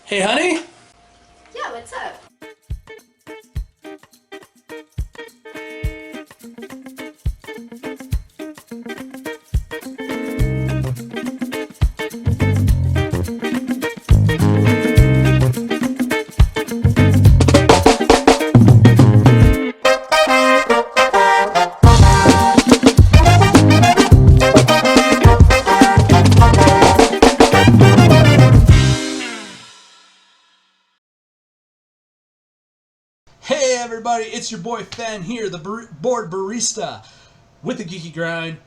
Hey, honey? Yeah, what's up? Hey everybody, it's your boy Fan here, the board barista with the Geeky Grind.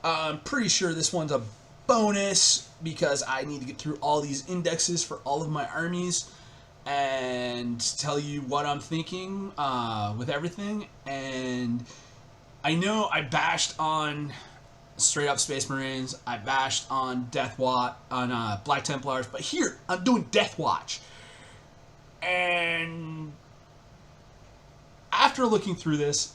I'm pretty sure this one's a bonus because I need to get through all these indexes for all of my armies and tell you what I'm thinking with everything. And I know I bashed on straight up Space Marines, I bashed on Deathwatch, on Black Templars, but here I'm doing Deathwatch. And after looking through this,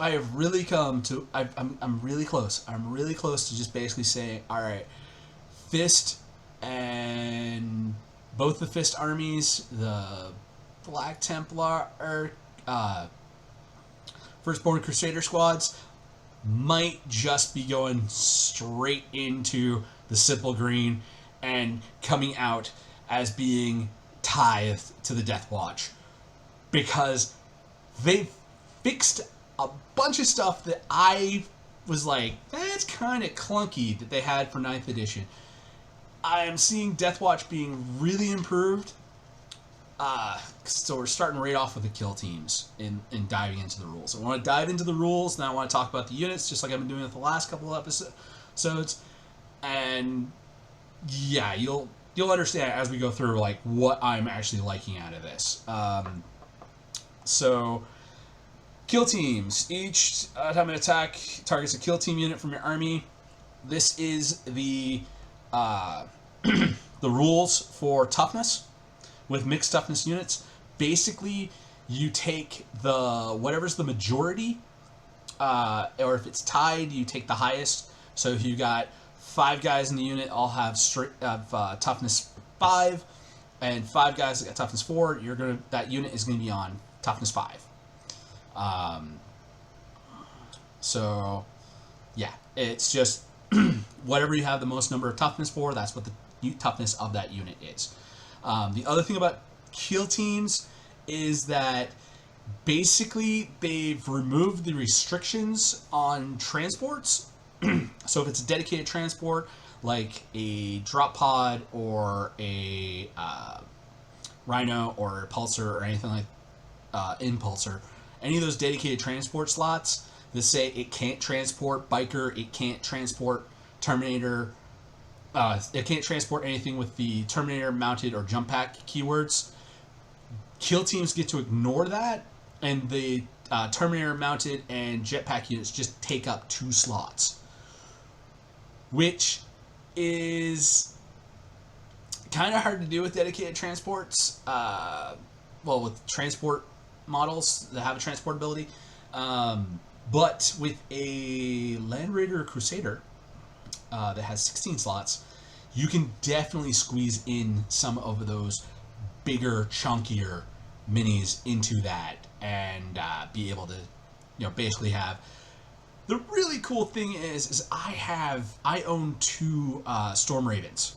I have really come to. I'm really close. I'm really close to just basically saying, all right, Fist and both the Fist armies, the Black Templar, Firstborn Crusader squads, might just be going straight into the simple green and coming out as being tithed to the Deathwatch, because they fixed a bunch of stuff that I was like, that's kind of clunky that they had for 9th edition. I am seeing Deathwatch being really improved. So we're starting right off with the kill teams and diving into the rules. I want to dive into the rules, and I want to talk about the units, just like I've been doing with the last couple of episodes. And yeah, you'll understand as we go through like what I'm actually liking out of this. So, kill teams. Each time an attack targets a kill team unit from your army. This is the the rules for toughness with mixed toughness units. Basically, you take the whatever's the majority, or if it's tied, you take the highest. So if you got 5 guys in the unit, all have toughness 5, and 5 guys that got toughness 4, that unit is gonna be on toughness 5. So yeah, it's just whatever you have the most number of toughness for, that's what the toughness of that unit is. The other thing about kill teams is that basically they've removed the restrictions on transports. So if it's a dedicated transport, like a drop pod or a rhino or a pulsar or anything like impulsor, any of those dedicated transport slots that say it can't transport biker, it can't transport terminator, it can't transport anything with the terminator mounted or jump pack keywords, kill teams get to ignore that, and the terminator mounted and jetpack units just take up 2 slots, which is kind of hard to do with dedicated transports. Well, with transport models that have a transport ability, but with a Land Raider or Crusader that has 16 slots, you can definitely squeeze in some of those bigger, chunkier minis into that and be able to, basically have. The really cool thing is I own 2 Storm Ravens.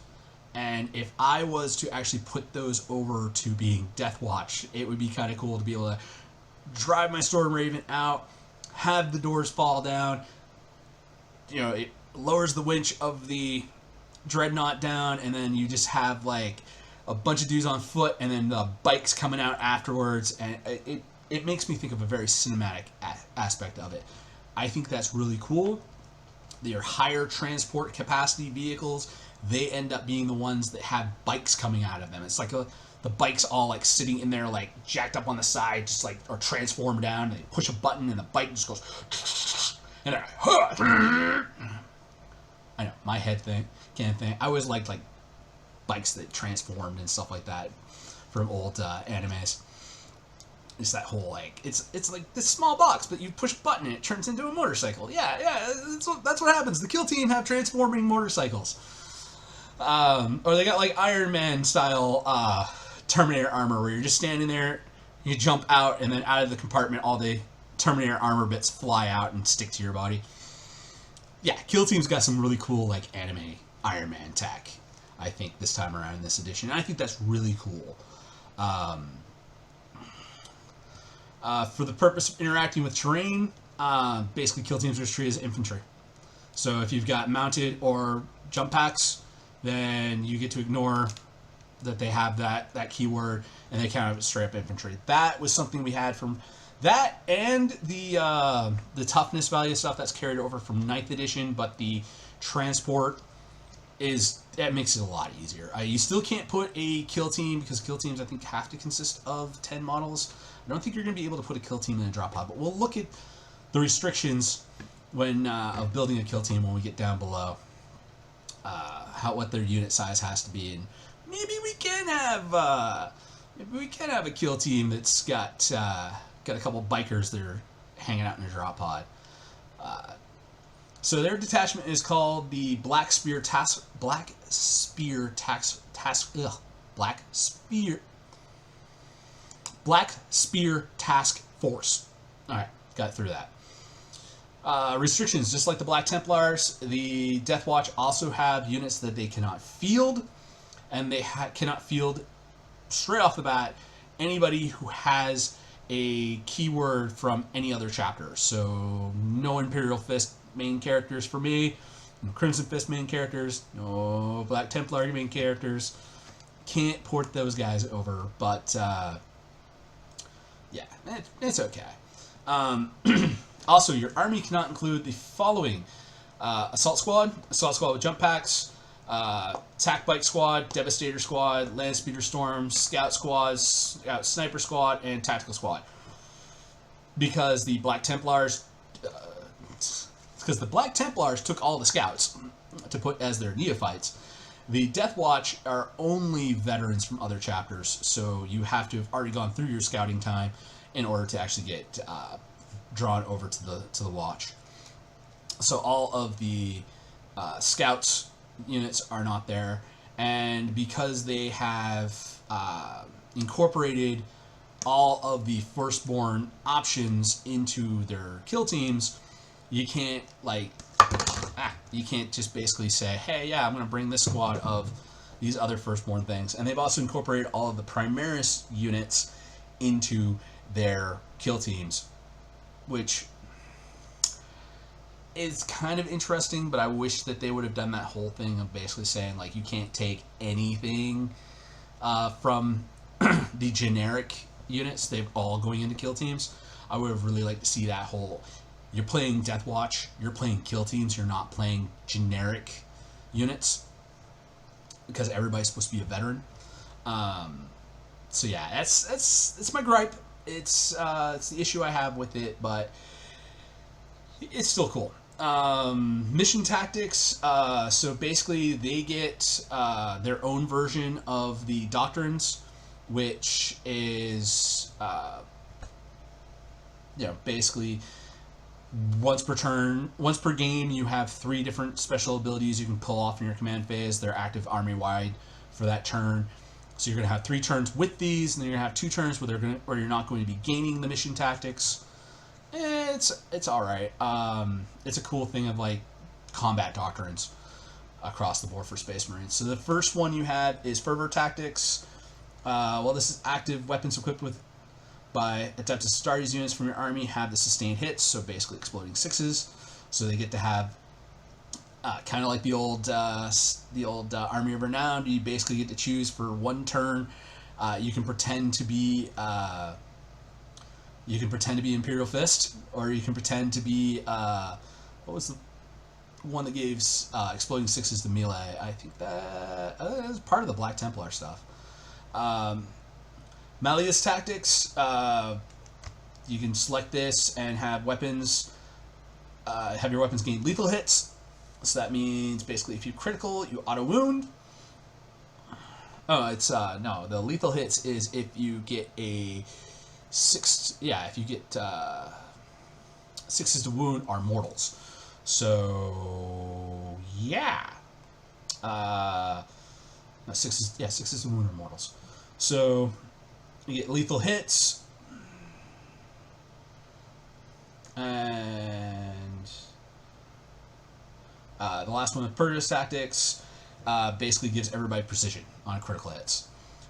And if I was to actually put those over to being Deathwatch, it would be kind of cool to be able to drive my Storm Raven out, have the doors fall down. It lowers the winch of the Dreadnought down, and then you just have like a bunch of dudes on foot, and then the bikes coming out afterwards. And it makes me think of a very cinematic aspect of it. I think that's really cool. Your higher transport capacity vehicles, they end up being the ones that have bikes coming out of them. It's like the bike's all like sitting in there, like jacked up on the side, just like, or transformed down, and they push a button and the bike just goes, and I know, my head can't think. I always liked like bikes that transformed and stuff like that from old animes. It's that whole like, it's like this small box, but you push a button and it turns into a motorcycle. Yeah, that's what happens. The kill team have transforming motorcycles. Or they got like Iron Man style Terminator armor where you're just standing there, you jump out, and then out of the compartment all the Terminator armor bits fly out and stick to your body. Yeah, Kill Team's got some really cool like anime Iron Man tech, I think, this time around in this edition. And I think that's really cool. For the purpose of interacting with terrain, basically Kill Teams are treated as infantry. So if you've got mounted or jump packs, then you get to ignore that they have that keyword, and they count it straight up infantry. That was something we had from that, and the toughness value stuff that's carried over from 9th edition, but the transport that makes it a lot easier. You still can't put a kill team, because kill teams I think have to consist of 10 models. I don't think you're going to be able to put a kill team in a drop pod, but we'll look at the restrictions when of building a kill team when we get down below. What their unit size has to be, and maybe we can have a kill team that's got a couple bikers that are hanging out in a drop pod. So their detachment is called the Black Spear Task Force. All right, got through that. Restrictions, just like the Black Templars, the Deathwatch also have units that they cannot field, and they cannot field straight off the bat anybody who has a keyword from any other chapter. So no Imperial Fist main characters for me, no Crimson Fist main characters, no Black Templar main characters. Can't port those guys over, but yeah, it's okay. Also, your army cannot include the following: assault squad with jump packs, attack bike squad, devastator squad, land speeder storm, scout squad, sniper squad, and tactical squad. Because the Black Templars, took all the scouts to put as their neophytes. The Deathwatch are only veterans from other chapters, so you have to have already gone through your scouting time in order to actually get drawn over to the watch. So all of the scouts units are not there, and because they have incorporated all of the firstborn options into their kill teams, you can't just basically say, hey, yeah, I'm going to bring this squad of these other firstborn things. And they've also incorporated all of the Primaris units into their kill teams, which is kind of interesting, but I wish that they would have done that whole thing of basically saying, like, you can't take anything from the generic units. They're all going into kill teams. I would have really liked to see that whole, you're playing Deathwatch, you're playing kill teams, you're not playing generic units, because everybody's supposed to be a veteran. So yeah, that's my gripe. It's the issue I have with it, but it's still cool. Mission tactics. So basically, they get their own version of the doctrines, which is basically once per game, you have 3 different special abilities you can pull off in your command phase. They're active army wide for that turn. So you're going to have 3 turns with these, and then you're going to have 2 turns where you're not going to be gaining the mission tactics. It's all right. It's a cool thing of like combat doctrines across the board for Space Marines. So the first one you have is Fervor Tactics. This is active weapons equipped with by Adeptus Astartes units from your army have the sustained hits, so basically exploding 6s. So they get to have kind of like the old Army of Renown. You basically get to choose for 1 turn. You can pretend to be Imperial Fist, or you can pretend to be what was the one that gave exploding 6s to melee? I think that was part of the Black Templar stuff. Malleus Tactics. You can select this and have weapons. Have your weapons gain lethal hits. So that means basically if you critical, you auto wound. Oh, it's no. The lethal hits is if you get a 6. Yeah, if you get 6s to wound are mortals. So yeah, No, 6 is, yeah, 6 is wound or mortals. So you get lethal hits. And the last one with Purges Tactics basically gives everybody precision on critical hits.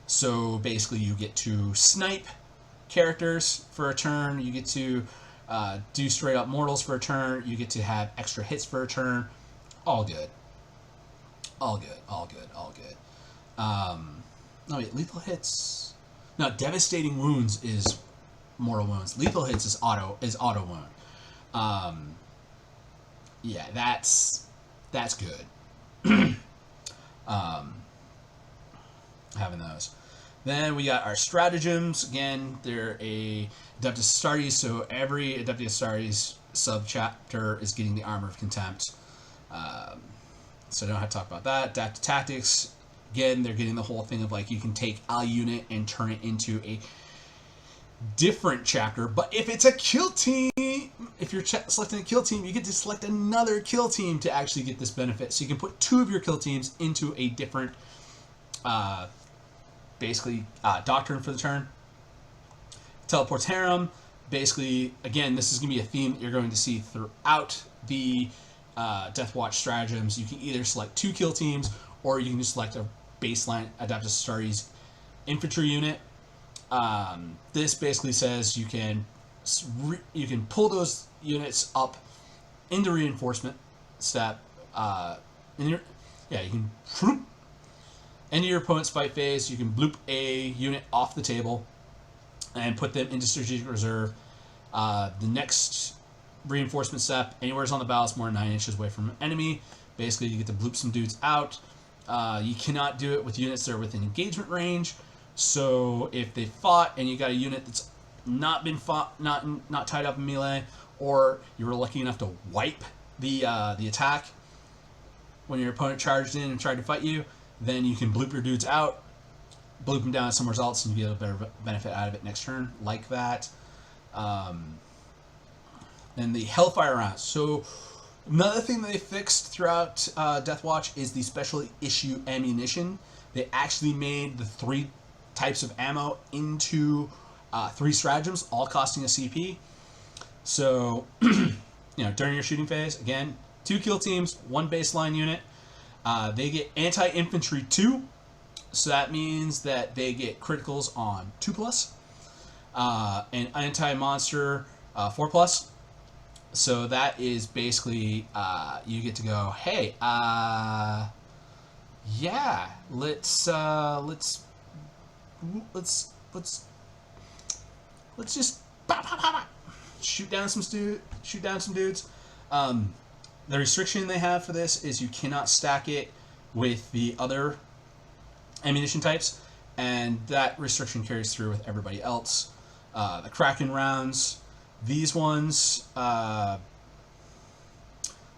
So basically you get to snipe characters for a turn. You get to do straight up mortals for a turn. You get to have extra hits for a turn. All good. All good. All good. All good. No, wait, lethal hits. No, devastating wounds is mortal wounds. Lethal hits is auto wound. Yeah, that's good. Having those. Then we got our stratagems. Again, they're a Adeptus Astartes, so every Adeptus Astartes sub-chapter is getting the Armor of Contempt. So I don't have to talk about that. Adaptive Tactics, again, they're getting the whole thing of like you can take a unit and turn it into a different chapter, but if it's a kill team, if you're selecting a kill team, you get to select another kill team to actually get this benefit. So you can put 2 of your kill teams into a different basically doctrine for the turn. Teleportarum, basically, again, this is going to be a theme that you're going to see throughout the Deathwatch stratagems. You can either select 2 kill teams, or you can just select a baseline Adeptus Astartes infantry unit. This basically says you can pull those units up into reinforcement step. You can whoop, into your opponent's fight phase. You can bloop a unit off the table and put them into strategic reserve. The next reinforcement step, anywhere's on the battle, is more than 9 inches away from an enemy. Basically, you get to bloop some dudes out. You cannot do it with units that are within engagement range. So if they fought and you got a unit that's not been fought, not tied up in melee, or you were lucky enough to wipe the attack when your opponent charged in and tried to fight you, then you can bloop your dudes out, bloop them down somewhere else, and you get a better benefit out of it next turn, like that. Then the Hellfire rounds. So another thing that they fixed throughout Deathwatch is the special issue ammunition. They actually made the 3 types of ammo into 3 stratagems, all costing a CP. So, during your shooting phase, again, 2 kill teams, 1 baseline unit. They get anti-infantry 2, so that means that they get criticals on 2+, and anti-monster 4+. So that is basically you get to go, hey, yeah, let's just shoot down some dudes. The restriction they have for this is you cannot stack it with the other ammunition types, and that restriction carries through with everybody else. The Kraken rounds, these ones can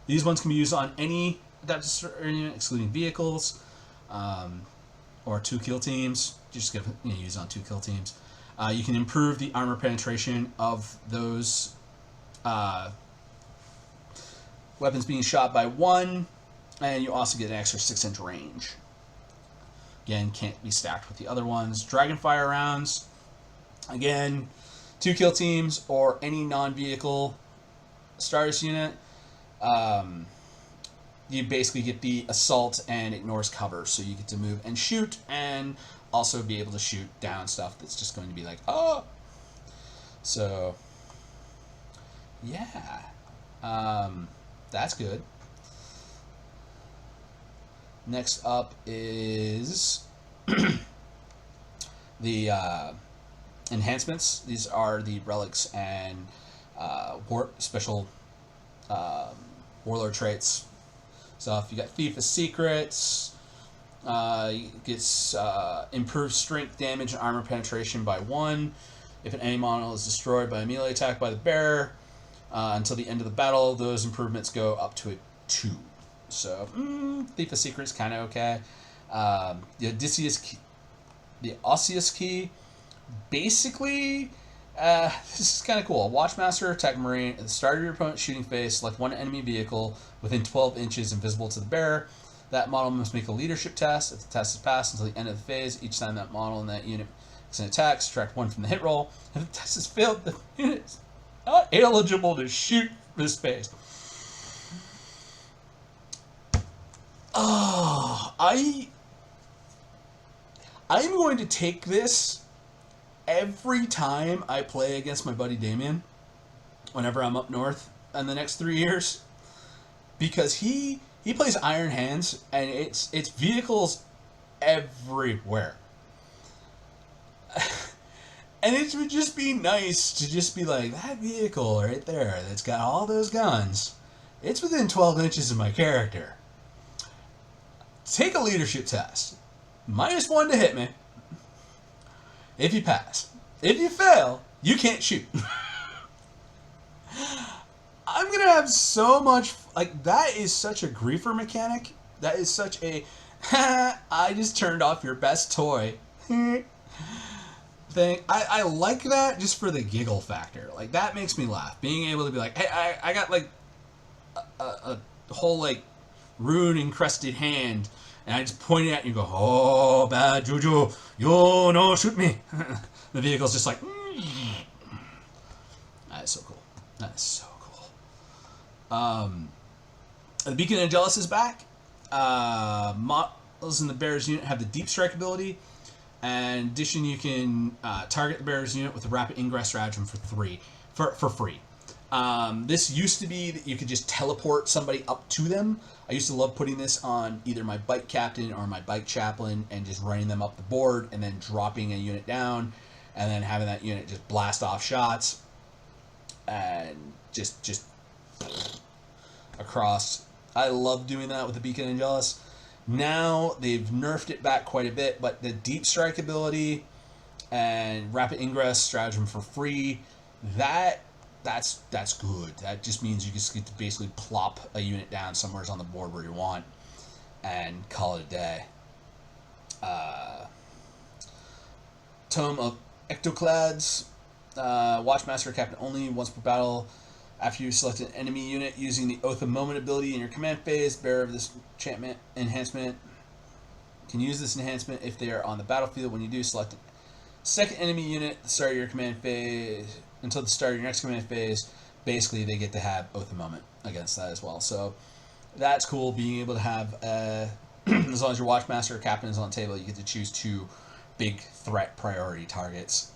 be used on any adaptive unit, excluding vehicles, or 2 kill teams. Just get use on 2 kill teams. You can improve the armor penetration of those weapons being shot by 1, and you also get an extra 6-inch range. Again, can't be stacked with the other ones. Dragonfire rounds, again, 2 kill teams or any non-vehicle Astartes unit. You basically get the assault and ignores cover, so you get to move and shoot, and also be able to shoot down stuff that's just going to be like, oh. So, yeah, that's good. Next up is the enhancements. These are the relics and special warlord traits. So if you got Thief of Secrets, gets improved strength, damage, and armor penetration by 1. If an enemy model is destroyed by a melee attack by the bearer until the end of the battle, those improvements go up to a 2. So Thief of Secrets kind of okay. The Osseous Key, basically, this is kind of cool. Watchmaster, Tech Marine, at the start of your opponent's shooting phase, select 1 enemy vehicle within 12 inches invisible to the bearer. That model must make a leadership test. If the test is passed until the end of the phase, each time that model and that unit makes an attack, subtract 1 from the hit roll. If the test is failed, the unit is not eligible to shoot this phase. Oh, I'm going to take this every time I play against my buddy Damien, whenever I'm up north in the next 3 years, because he plays Iron Hands, and it's vehicles everywhere. And it would just be nice to just be like, that vehicle right there that's got all those guns, it's within 12 inches of my character. Take a leadership test. -1 to hit me. If you pass. If you fail, you can't shoot. I'm going to have so much... Like, that is such a griefer mechanic. That is such a... I just turned off your best toy thing. I like that just for the giggle factor. Like, that makes me laugh. Being able to be like, hey, I got, like, a whole, like, rune-encrusted hand, and I just point it at you and go, oh, bad juju, you no shoot me. The vehicle's just like, That is so cool. That is so cool. The Beacon Angelus is back. Models in the Bear's unit have the deep strike ability. And in addition, you can target the Bear's unit with a rapid ingress stratagem for free. This used to be that you could just teleport somebody up to them. I used to love putting this on either my bike captain or my bike chaplain and just running them up the board and then dropping a unit down and then having that unit just blast off shots and just across. I love doing that with the Beacon Angelus. Now they've nerfed it back quite a bit, but the deep strike ability and rapid ingress stratagem for free, that's good. That just means you just get to basically plop a unit down somewhere on the board where you want and call it a day. Tome of Ectoclads. Watchmaster captain only once per battle. After you select an enemy unit using the Oath of Moment ability in your command phase, bearer of this enchantment enhancement can use this enhancement if they are on the battlefield. When you do, select a second enemy unit at the start of your command phase until the start of your next command phase. Basically, they get to have Oath of Moment against that as well. So that's cool, being able to have, as long as your Watchmaster or Captain is on the table, you get to choose 2 big threat priority targets.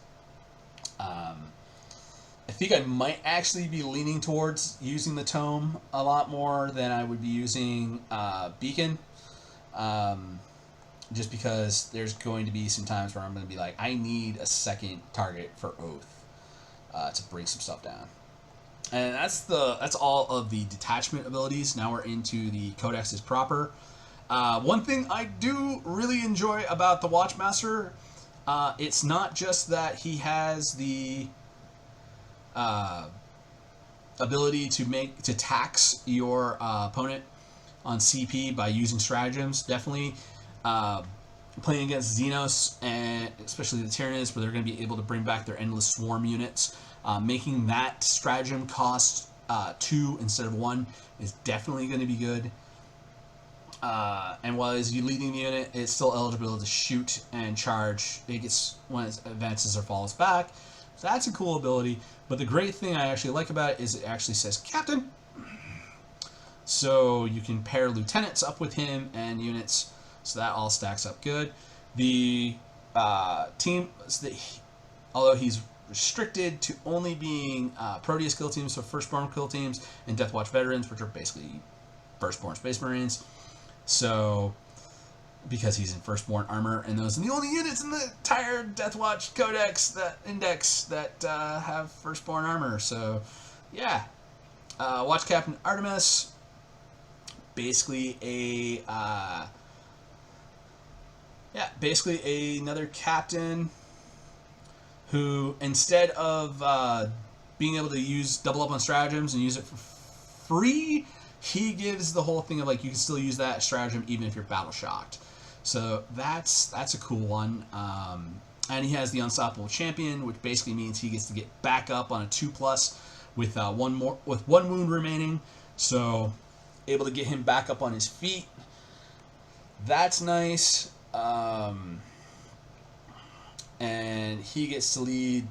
I think I might actually be leaning towards using the Tome a lot more than I would be using Beacon. Just because there's going to be some times where I'm going to be like, I need a second target for Oath to bring some stuff down. And that's all of the detachment abilities. Now we're into the codexes proper. One thing I do really enjoy about the Watchmaster, it's not just that he has the ability to tax your opponent on CP by using stratagems. Definitely playing against Xenos, and especially the Tyranids, where they're going to be able to bring back their Endless Swarm units. Making that stratagem cost 2 instead of 1 is definitely going to be good. And while as you leading the unit, it's still eligible to shoot and charge. It gets when it advances or falls back. So that's a cool ability. But the great thing I actually like about it is it actually says Captain. So you can pair lieutenants up with him and units. So that all stacks up good. The team, although he's restricted to only being Proteus kill teams, so Firstborn kill teams, and Deathwatch veterans, which are basically Firstborn Space Marines. So, because he's in Firstborn armor, and those are the only units in the entire Deathwatch Codex Index that have Firstborn armor. So, yeah. Watch Captain Artemis, basically another captain who, instead of being able to double up on stratagems and use it for free, he gives the whole thing of like you can still use that stratagem even if you're battle shocked. So that's a cool one. And he has the Unstoppable Champion, which basically means he gets to get back up on a 2+ with one wound remaining. So able to get him back up on his feet. That's nice. And he gets to lead.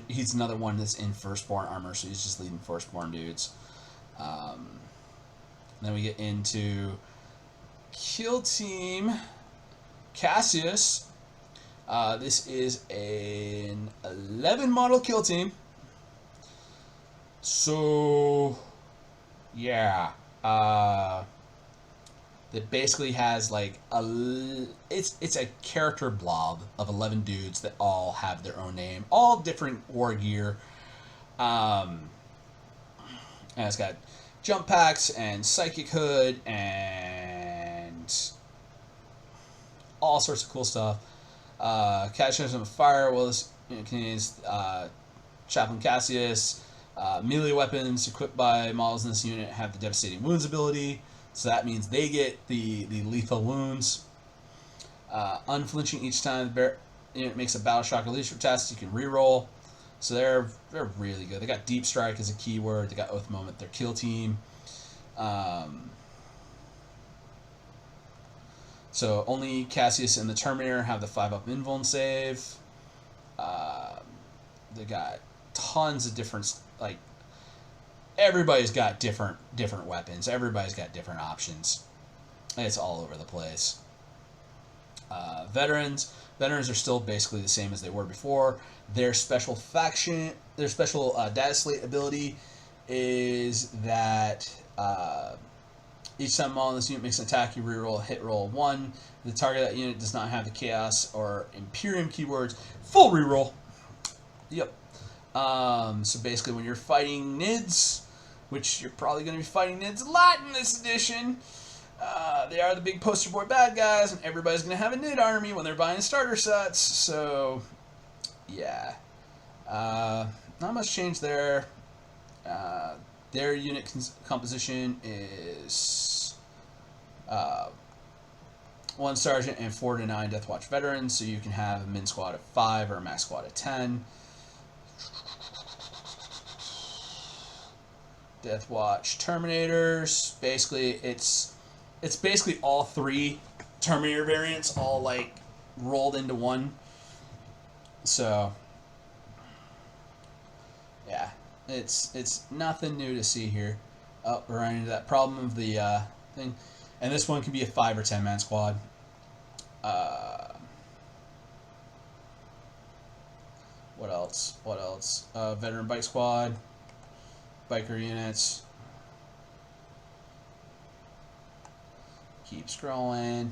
He's another one that's in firstborn armor, so he's just leading firstborn dudes. Then we get into kill team Cassius. This is an 11 model kill team. So yeah, that basically has like it's a character blob of 11 dudes that all have their own name, all different war gear. And it's got jump packs and psychic hood and all sorts of cool stuff. Cassius on fire. Well, this contains Chaplain Cassius. Melee weapons equipped by models in this unit have the devastating wounds ability, so that means they get the lethal wounds. Unflinching each time the unit makes a battle shock or leadership test, you can reroll. So they're really good. They got deep strike as a keyword. They got oath moment. Their kill team. So only Cassius and the Terminator have the 5-up invuln save. They got tons of different, like, everybody's got different weapons. Everybody's got different options. It's all over the place. Veterans are still basically the same as they were before. Their special data slate ability is that each time a model in this unit makes an attack, you reroll a hit roll 1. If the target of that unit does not have the Chaos or Imperium keywords, full reroll. Yep. So basically when you're fighting NIDs, which you're probably going to be fighting NIDs a lot in this edition, they are the big poster boy bad guys, and everybody's going to have a NID army when they're buying starter sets. So, yeah. Not much change there. Their unit composition is 1 sergeant and 4 to 9 Deathwatch veterans, so you can have a min squad of 5 or a max squad of 10. Deathwatch Terminators. Basically, it's basically all 3 Terminator variants all like rolled into one. So yeah, it's nothing new to see here. Oh, we're running into that problem of the thing, and this one can be a 5 or 10 man squad. What else? Veteran bike squad. Biker units. Keep scrolling.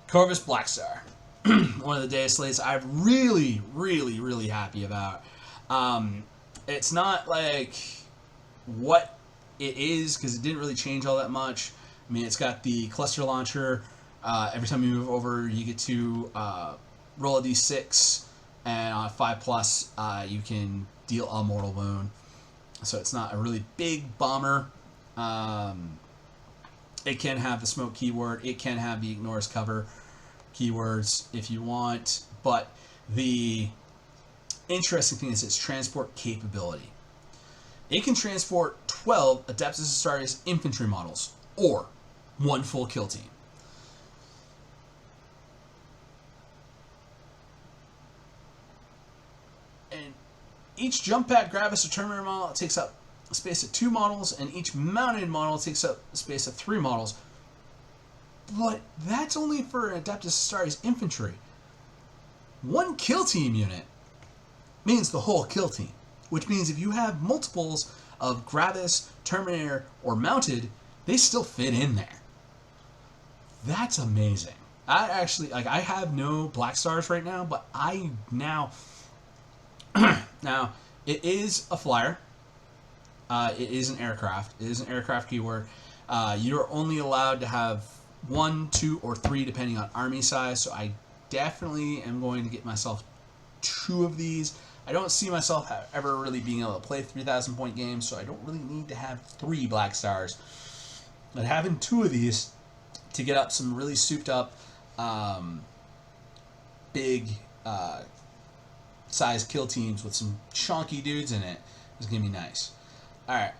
Corvus Blackstar. One of the data slates I'm really happy about. It's not like what it is, because it didn't really change all that much. I mean, it's got the cluster launcher. Every time you move over, you get to roll a d6, and on a 5+, you can deal a mortal wound. So it's not a really big bomber. It can have the smoke keyword. It can have the ignores cover keywords if you want. But the interesting thing is its transport capability. It can transport 12 Adeptus Astartes infantry models, or 1 full kill team. And each jump pack, Gravis, or Terminator model takes up a space of 2 models, and each mounted model takes up a space of 3 models. But that's only for Adeptus Astartes infantry. 1 kill team unit means the whole kill team, which means if you have multiples of Gravis, Terminator, or mounted, they still fit in there. That's amazing. I actually, I have no Black Stars right now, but I now it is a flyer. It is an aircraft. It is an aircraft keyword. You're only allowed to have 1, 2, or 3 depending on army size, so I definitely am going to get myself 2 of these. I don't see myself ever really being able to play 3,000 point games, so I don't really need to have 3 Black Stars. But having 2 of these to get up some really souped up big size kill teams with some chunky dudes in it is going to be nice. Alright,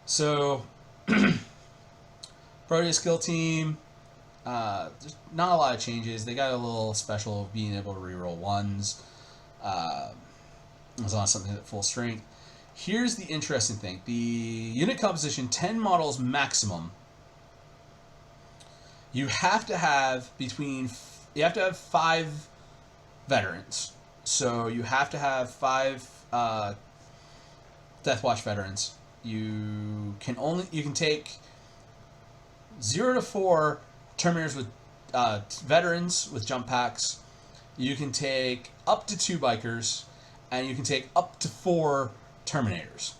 so Proteus skill team, there's not a lot of changes. They got a little special of being able to reroll ones, as long as something at full strength. Here's the interesting thing. The unit composition, 10 models maximum. You have to have 5 veterans. So you have to have 5 Deathwatch veterans. You can take 0 to 4 Terminators with veterans with jump packs. You can take up to 2 bikers, and you can take up to 4 Terminators.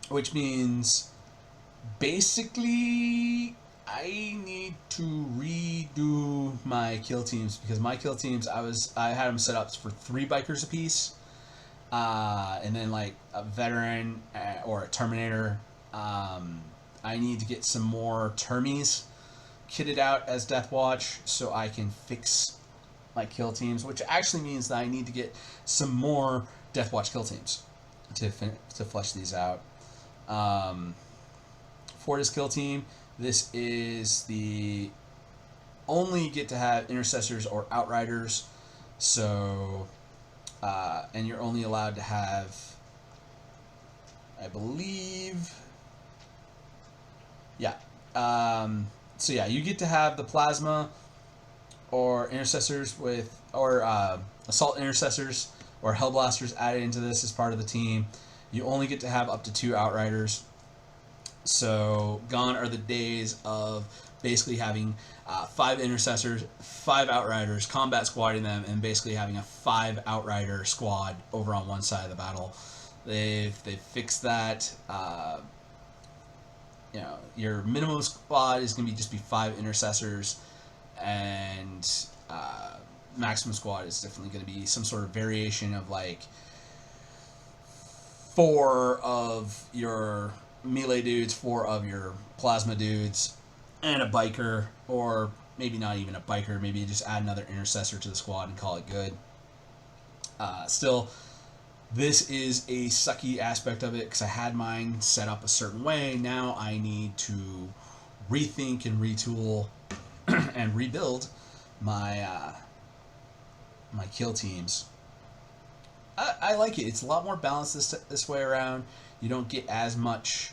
Which means basically I need to redo my kill teams, because my kill teams I had them set up for 3 bikers apiece, and then like a veteran or a Terminator. I need to get some more Termies kitted out as Deathwatch so I can fix my kill teams, which actually means that I need to get some more Deathwatch kill teams to flesh these out. For this kill team, this is the only get to have intercessors or outriders, so and you're only allowed to have, I believe, so yeah, you get to have the plasma or intercessors or assault intercessors or hellblasters added into this as part of the team. You only get to have up to 2 outriders. So gone are the days of basically having 5 intercessors, 5 outriders, combat squadding them, and basically having a 5 outrider squad over on one side of the battle. They've fixed that. Your minimum squad is going to just be 5 intercessors, and maximum squad is definitely going to be some sort of variation of like 4 of your melee dudes, 4 of your plasma dudes, and a biker, or maybe not even a biker. Maybe you just add another intercessor to the squad and call it good. Still, this is a sucky aspect of it because I had mine set up a certain way. Now I need to rethink and retool and rebuild my my kill teams. I like it. It's a lot more balanced this way around. You don't get as much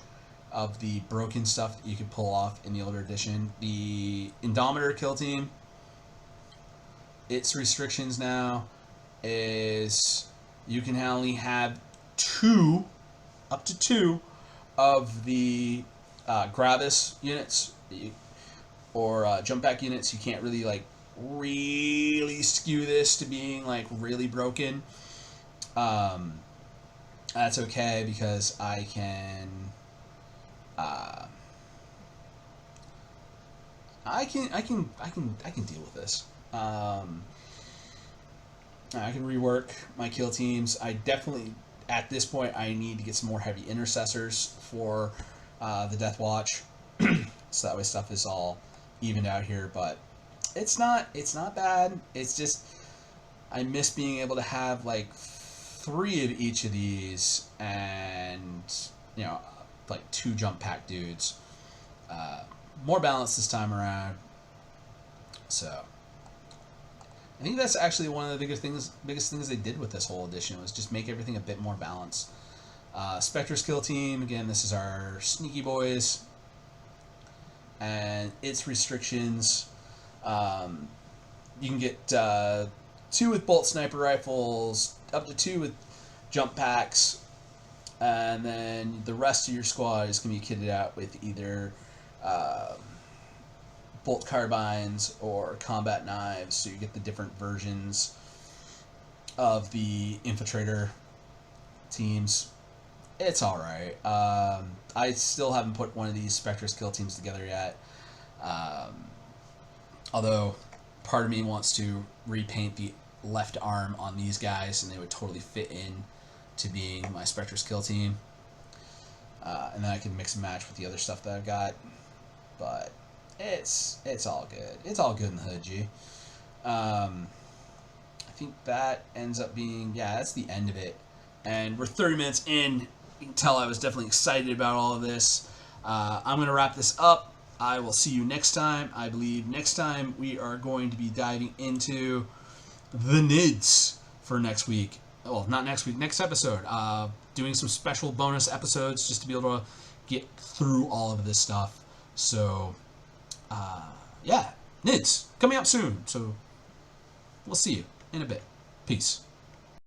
of the broken stuff that you could pull off in the older edition. The Indomitor kill team, its restrictions now is you can only have up to two of the Gravis units or jump back units. You can't really skew this to being like really broken. That's okay because I can deal with this. I can rework my kill teams. I definitely, at this point, I need to get some more heavy intercessors for the Deathwatch, so that way stuff is all evened out here. But it's not bad. It's just I miss being able to have like 3 of each of these, and like 2 jump pack dudes. More balanced this time around. So I think that's actually one of the biggest things they did with this whole edition, was just make everything a bit more balanced. Spectre skill team, again, this is our sneaky boys, and its restrictions. You can get 2 with bolt sniper rifles, up to 2 with jump packs, and then the rest of your squad is going to be kitted out with either bolt carbines or combat knives, so you get the different versions of the infiltrator teams. It's alright. I still haven't put one of these Spectre skill teams together yet, although part of me wants to repaint the left arm on these guys, and they would totally fit in to being my Spectre skill team, and then I can mix and match with the other stuff that I've got. But it's all good. It's all good in the hood, G. I think that ends up being, that's the end of it. And we're 30 minutes in. You can tell I was definitely excited about all of this. I'm going to wrap this up. I will see you next time. I believe next time we are going to be diving into the NIDS for next week. Well, not next week, next episode. Doing some special bonus episodes just to be able to get through all of this stuff. So, yeah, NIDS coming up soon. So, we'll see you in a bit. Peace.